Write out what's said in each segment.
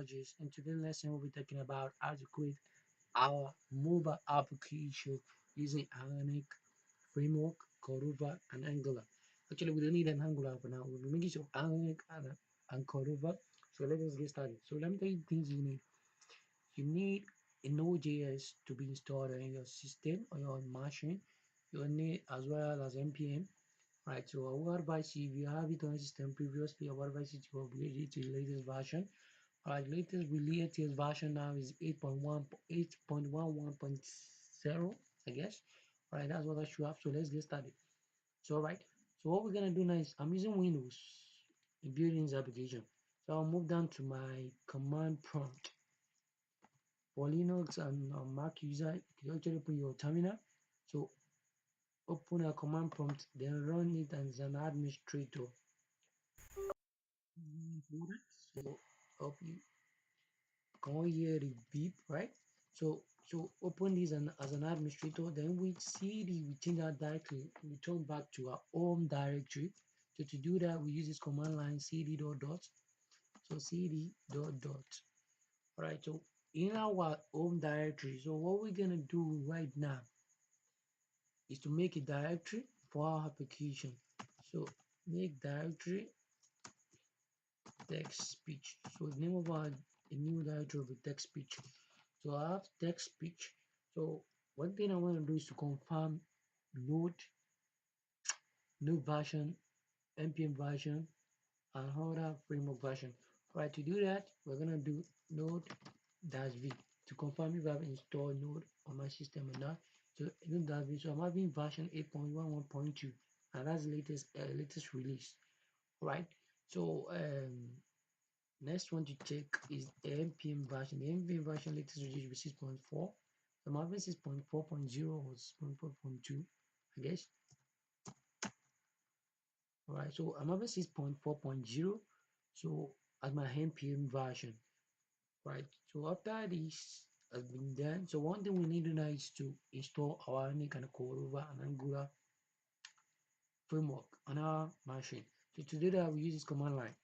technologies. In today's lesson, we'll be talking about how to create our mobile application using Ionic framework, Cordova, and Angular. Actually, we don't need an Angular for now. We'll be making use of Ionic and Cordova. So let us get started. So let me tell you things you need. You need a Node.js to be installed on your system or your machine. You'll need as well as npm. Right, so I would advise you if you have it on your system previously, I would advise you to upgrade it to the latest version. Alright, latest version now is 8.11.0, I guess. Alright, that's what I should have. So let's get started. So alright, so what we're gonna do now is I'm using Windows in building this application. So I'll move down to my command prompt. For Linux and Mac user, you can actually put your terminal. So open a command prompt, then run it as an administrator. So hope you can hear the beep, right? So open this as an administrator, then we cd we change our directory, return back to our home directory. So to do that, we use this command line cd dot dot. So cd dot dot. All right. So in our home directory, so what we're gonna do right now is to make a directory for our application. So make directory text speech. So the name of our a new directory will be text speech. So I have text speech. So one thing I want to do is to confirm node version, npm version, and other framework version. Right, to do that, we're gonna do node dash v to confirm if I've installed node on my system or not. So node dash v. So I'm having version 8.11.2, and that's the latest release. Right. So next one to check is the npm version. The npm version latest release was 6.4. So I'm having 6.4.0 or 6.4.2, I guess. Alright, so I'm having 6.4.0. So as my npm version. Right. So after this has been done, so one thing we need to know is to install our Ionic and Cordova and Angular framework on our machine. So to do that, we use this command.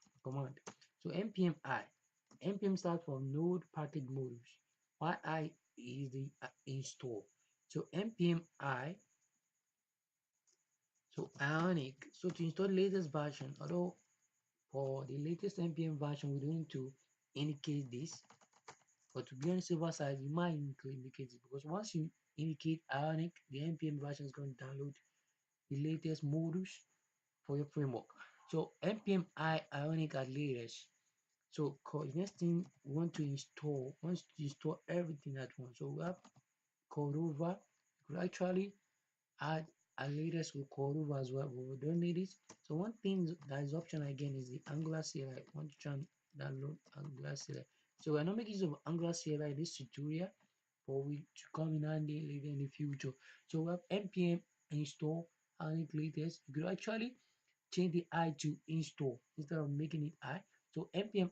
So npm I. npm stands for node package modules. Yi is the install. So npm I. So Ionic. So to install the latest version, although for the latest npm version, we don't need to indicate this. But to be on the safer side, you might indicate it because once you indicate Ionic, the npm version is going to download the latest modules for your framework. So npm Ionic at latest. So next thing we want to install, once you install everything at once. So we have Cordova. You could actually add a latest with Cordova as well, but we don't need it. So one thing that is optional again is the Angular CLI. I want to try and download Angular CLI. So we're not making use of Angular CLI in this tutorial, but we to come in handy later in the future. So we have npm install Ionic latest. You could actually change the I to install instead of making it I. So npm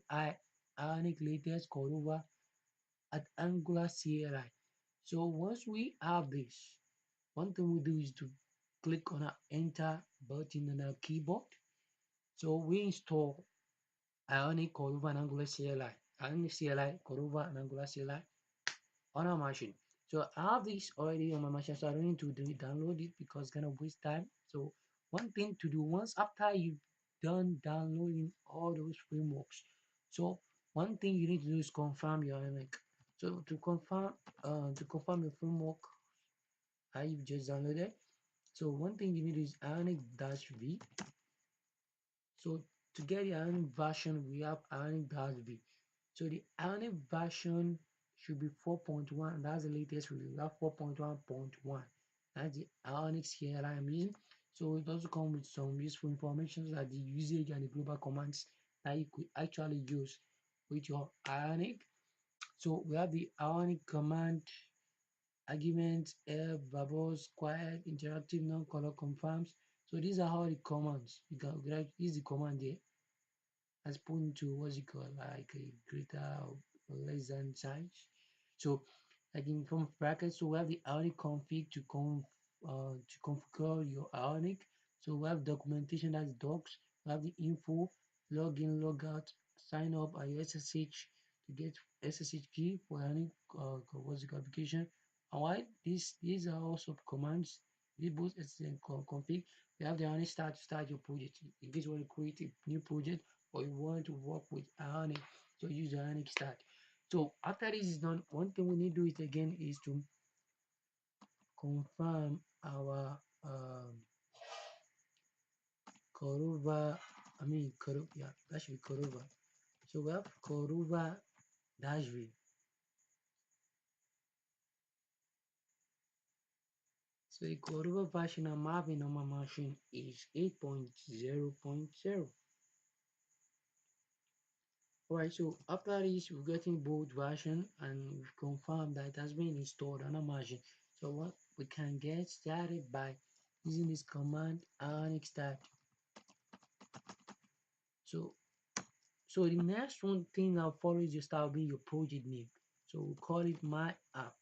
Ionic latest Cordova at Angular CLI. So once we have this, one thing we do is to click on our enter button on our keyboard. So we install Ionic Cordova and Angular CLI, Ionic CLI, Cordova and Angular CLI on our machine. So I have this already on my machine, so I don't need to download it because it's gonna waste time. So one thing to do once after you've done downloading all those frameworks, so one thing you need to do is confirm your Ionic. So to confirm your framework you've just downloaded. So one thing you need is Ionic-V. So to get the Ionic version, we have Ionic-V. So the Ionic version should be 4.1. That's the latest release. We have 4.1.1. That's the Ionic CLI I'm using. So it also comes with some useful information like the usage and the global commands that you could actually use with your Ionic. So we have the Ionic command argument, verbose, quiet, interactive, non-color confirms. So these are all the commands. You can use the command there as put into what's it called like a greater or less than sign. So like in from brackets, so we have the Ionic config to configure your Ionic. So we have documentation that's docs. We have the info, login, logout, sign up, and your SSH to get SSH key for any what's the application. And why these are also commands. These both SSH and config. You have the Ionic start to start your project. In case you want to create a new project or you want to work with Ionic, so use the Ionic start. So after this is done, one thing we need to do it again is to confirm our Cordova. I mean, Cordova, yeah, that should be Cordova. So we have Cordova dashboard. So the Cordova version I'm having on my machine is 8.0.0. Alright, so after this, we're getting both version and we've confirmed that it has been installed on a machine. So what we can get started by using this command Ionic start. So the next one thing I'll follow is just will be your project name. So we'll call it my app.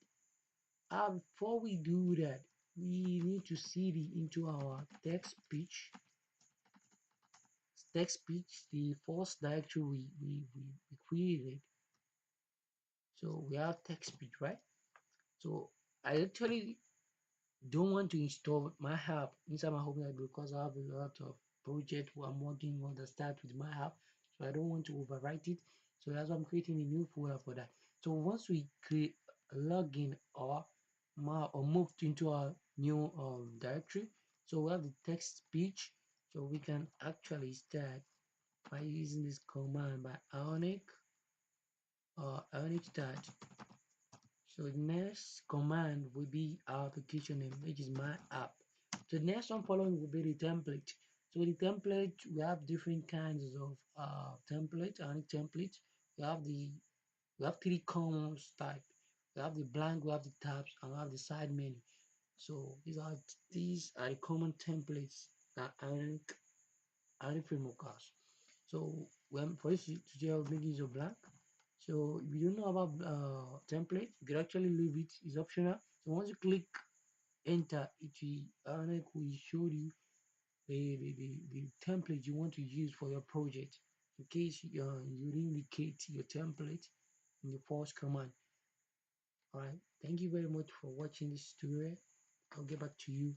Before we do that, we need to cd into our text speech, the first directory we created. So we have text speech, right? So I actually don't want to install my app inside my home library because I have a lot of projects I'm working on that start with my app. So I don't want to overwrite it. So that's why I'm creating a new folder for that. So once we create a login or move into our new directory, so we have the text speech. So we can actually start by using this command by Ionic start. So the next command will be our application name, which is my app. So the next one following will be the template. So the template, we have different kinds of template, Ionic template. We have three common type. We have the blank, we have the tabs, and we have the side menu. So these are the common templates that Ionic framework has. So when for this tutorial, make use of blank. So if you don't know about template, you can actually leave it. It's optional. So once you click enter, will show you the template you want to use for your project. In case you indicate your template in the first command. All right. Thank you very much for watching this tutorial. I'll get back to you